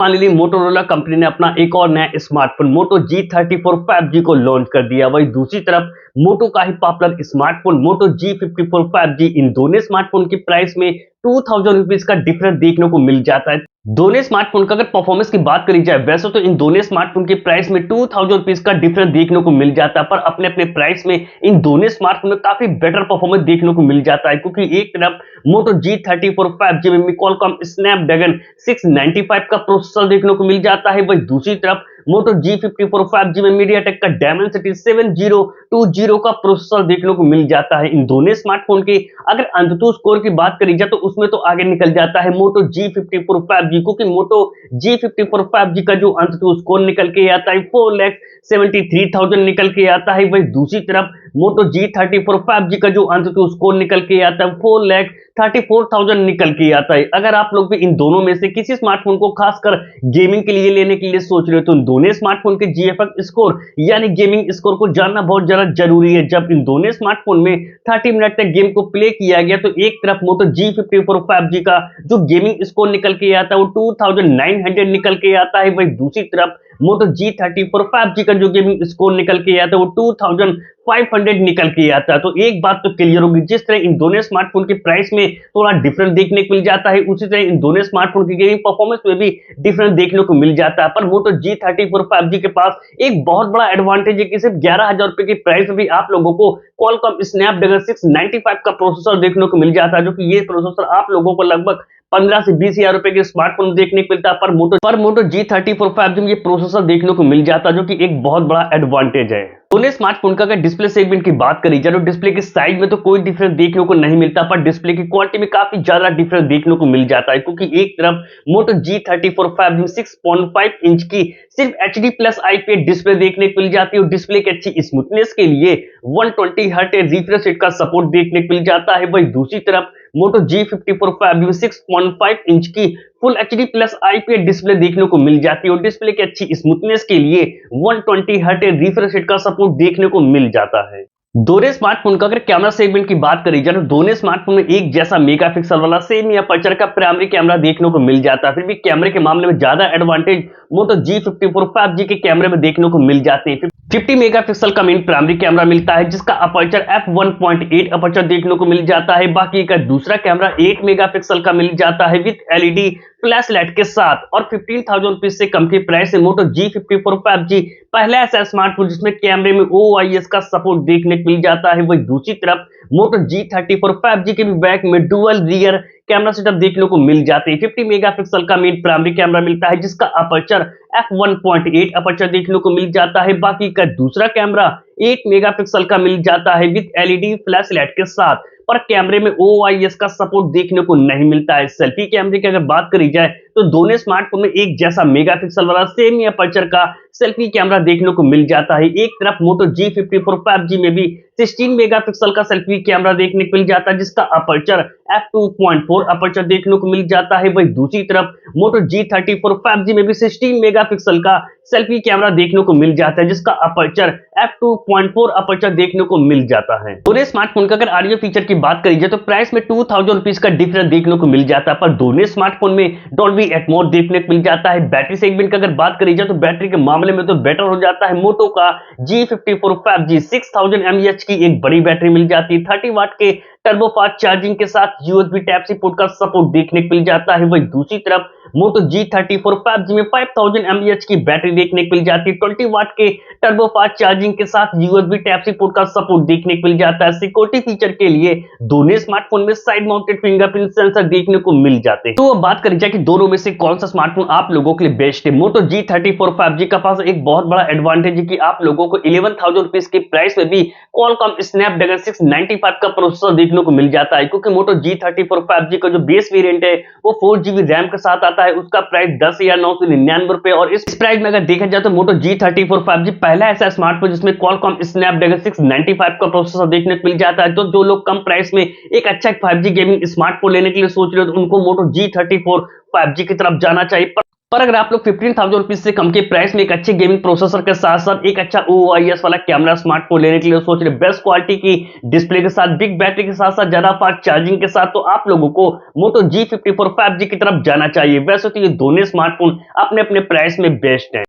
Finally Motorola company ने अपना एक और नया स्मार्टफोन मोटो G34 5G को लॉन्च कर दिया। वहीं दूसरी तरफ मोटो का ही पॉपुलर स्मार्टफोन मोटो G54 5G, इन दोनों स्मार्टफोन की प्राइस में 2000 रुपीज का डिफरेंस देखने को मिल जाता है। दोनों स्मार्टफोन का अगर परफॉर्मेंस की बात करी जाए, वैसे तो इन दोनों स्मार्टफोन की प्राइस में 2000 रुपीज का डिफरेंस देखने को मिल जाता है, पर अपने अपने प्राइस में इन दोनों स्मार्टफोन में काफी बेटर परफॉर्मेंस देखने को मिल जाता है। क्योंकि एक तरफ मोटो G34 5G में क्वालकॉम स्नैपड्रैगन 695 का प्रोसेसर देखने को मिल जाता है, वहीं दूसरी तरफ मोटो G54 5G में मीडियाटेक का डायमेंसिटी 7020 का प्रोसेसर देखने को मिल जाता है। इन दोनों स्मार्टफोन के अगर अंततः स्कोर की बात करी जाए तो उसमें तो आगे निकल जाता है मोटो G54 5G, क्योंकि मोटो G54 5G का जो अंततः स्कोर निकल के आता है 4,73,000 निकल के आता है। वही दूसरी तरफ मोटो G34 5G का जो अंततः स्कोर निकल के आता है 4,34,000 निकल के आता है। अगर आप लोग भी इन दोनों में से किसी स्मार्टफोन को खासकर गेमिंग के लिए लेने के लिए सोच रहे हो तो इन दोनों स्मार्टफोन के GFX स्कोर यानी गेमिंग स्कोर को जानना बहुत ज्यादा जरूरी है। जब इन दोनों स्मार्टफोन में 30 मिनट तक गेम को प्ले किया गया तो एक तरफ मोटो G54 5G का जो गेमिंग स्कोर निकल के आता है वो 2900 निकल के आता है। वही दूसरी तरफ मोटो G34 5G का जो गेमिंग स्कोर निकल के आता है वो 2500 निकल के आता है। तो एक बात तो क्लियर होगी, जिस तरह इन दोनों स्मार्टफोन की प्राइस में थोड़ा डिफरेंस देखने को मिल जाता है, उसी तरह इन दोनों स्मार्टफोन की गेमिंग परफॉर्मेंस में भी डिफरेंस देखने को मिल जाता है। पर मोटो G34 5G के पास एक बहुत बड़ा एडवांटेज है कि सिर्फ 11,000 रुपए की प्राइस में भी आप लोगों को क्वालकॉम स्नैपड्रैगन 695 का प्रोसेसर देखने को मिल जाता है, जो कि ये प्रोसेसर आप लोगों को लगभग 15 से 20,000 रुपए के स्मार्टफोन देखने को मिलता है। पर मोटो G34 5G में ये प्रोसेसर देखने को मिल जाता है, जो कि एक बहुत बड़ा एडवांटेज है। दोनों स्मार्टफोन का अगर डिस्प्ले सेगमेंट की बात करी जाए तो डिस्प्ले की साइज में तो कोई डिफरेंस देखने को नहीं मिलता, पर डिस्प्ले की क्वालिटी में काफी ज्यादा डिफरेंस देखने को मिल जाता है। क्योंकि एक तरफ मोटो G34 5G 6.5 इंच की सिर्फ HD+ IPS डिस्प्ले देखने को मिल जाती है और डिस्प्ले की अच्छी स्मूथनेस के लिए 120 हर्ट्ज रिफ्रेश रेट का सपोर्ट देखने को मिल जाता है। वही दूसरी तरफ मोटो G54 5G में 6.5 इंच की फुल HD+ IPS डिस्प्ले देखने को मिल जाती है और डिस्प्ले की अच्छी स्मूथनेस के लिए 120 हर्ट्ज रिफ्रेश रेट का सपोर्ट देखने को मिल जाता है। दोनों स्मार्टफोन का अगर कैमरा सेगमेंट की बात करी जाए तो दोनों स्मार्टफोन में एक जैसा मेगापिक्सल वाला सेम या अपर्चर का प्राइमरी कैमरा देखने को मिल जाता है। फिर भी कैमरे के मामले में ज्यादा एडवांटेज मोटो G54 5G के कैमरे में देखने को मिल जाते हैं। 50 मेगापिक्सल का मेन प्राइमरी कैमरा मिलता है, जिसका अपर्चर f1.8 अपर्चर देखने को मिल जाता है। बाकी का दूसरा कैमरा 8 मेगापिक्सल का मिल जाता है विद LED फ्लैश लाइट के साथ। और 15,000 रुपीज से कम की प्राइस है मोटो G54 5G पहला ऐसा स्मार्टफोन जिसमें कैमरे में OIS का सपोर्ट देखने को मिल जाता है। वही दूसरी तरफ मोटो G34 5G के भी बैक में डुअल रियर कैमरा सेटअप देखने को मिल जाते हैं। 50 मेगापिक्सल का मेन प्राइमरी कैमरा मिलता है, जिसका अपर्चर f1.8 अपर्चर देखने को मिल जाता है। बाकी का दूसरा कैमरा 8 मेगापिक्सल का मिल जाता है विद LED फ्लैश लाइट के साथ, पर कैमरे में OIS का सपोर्ट देखने को नहीं मिलता है। सेल्फी कैमरे की अगर बात करी जाए तो दोनों स्मार्टफोन में एक जैसा मेगापिक्सल वाला सेम ही अपर्चर का सेल्फी कैमरा देखने को मिल जाता है। एक तरफ मोटो G54 5G में भी 16 मेगापिक्सल का सेल्फी कैमरा देखने को मिल जाता है, जिसका अपर्चर f2.4 अपर्चर देखने को मिल जाता है। वही दूसरी तरफ मोटो G34 5G में भी 16 मेगापिक्सल का सेल्फी कैमरा देखने को मिल जाता है, जिसका अपर्चर f2.4 अपर्चर देखने को मिल जाता है। दोनों स्मार्टफोन का अगर ऑडियो फीचर की बात करी जाए तो प्राइस में 2000 रुपीज का डिफरेंस देखने को मिल जाता है, पर दोनों स्मार्टफोन में डॉल्बी एटमॉस देखने को मिल जाता है। बैटरी सेगमेंट की अगर बात करी जाए तो बैटरी के मामले में तो बेटर हो जाता है। मोटो का G54 5G 6000 mAh की एक बड़ी बैटरी मिल जाती है। 30 वाट के टर्बो फास्ट चार्जिंग के साथ USB Type-C पोर्ट का सपोर्ट देखने को मिल जाता है। वही दूसरी तरफ मोटो G34 5G में 5000 mAh की बैटरी देखने को मिल जाती है। 20 वाट के टर्बो फास्ट चार्जिंग के साथ USB Type-C पोर्ट का सपोर्ट देखने को मिल जाता है। सिक्योरिटी फीचर के लिए दोनों स्मार्टफोन में साइड माउंटेड फिंगरप्रिंट सेंसर देखने को मिल जाते हैं। तो अब बात करी जाए कि दोनों में से कौन सा स्मार्टफोन आप लोगों के लिए बेस्ट है। मोटो G34 5G का पास एक बहुत बड़ा एडवांटेज है कि आप लोगों को 11,000 रुपीज की प्राइस में भी क्वालकॉम स्नैपड्रैगन 695 का प्रोसेसर देखने को मिल जाता है। क्योंकि मोटो G34 5G का जो बेस वेरिएंट है वो 4GB रैम के साथ आता है, उसका प्राइस 10,999 रुपए। और इस प्राइस में अगर देखा जाए तो मोटो G34 5G पहला ऐसा स्मार्टफोन जिसमें क्वालकॉम स्नैपड्रैगन 695 का प्रोसेसर देखने को मिल जाता है। तो जो लोग कम प्राइस में एक अच्छा 5G गेमिंग स्मार्टफोन लेने के लिए सोच रहे हो तो उनको मोटो G34 5G की तरफ जाना चाहिए। पर अगर आप लोग 15,000 रुपीज से कम के प्राइस में एक अच्छे गेमिंग प्रोसेसर के साथ साथ एक अच्छा OIS वाला कैमरा स्मार्टफोन लेने के लिए सोच रहे, बेस्ट क्वालिटी की डिस्प्ले के साथ, बिग बैटरी के साथ साथ ज्यादा फास्ट चार्जिंग के साथ, तो आप लोगों को Moto G54 5G की तरफ जाना चाहिए। वैसे तो ये दोनों स्मार्टफोन अपने अपने प्राइस में बेस्ट है।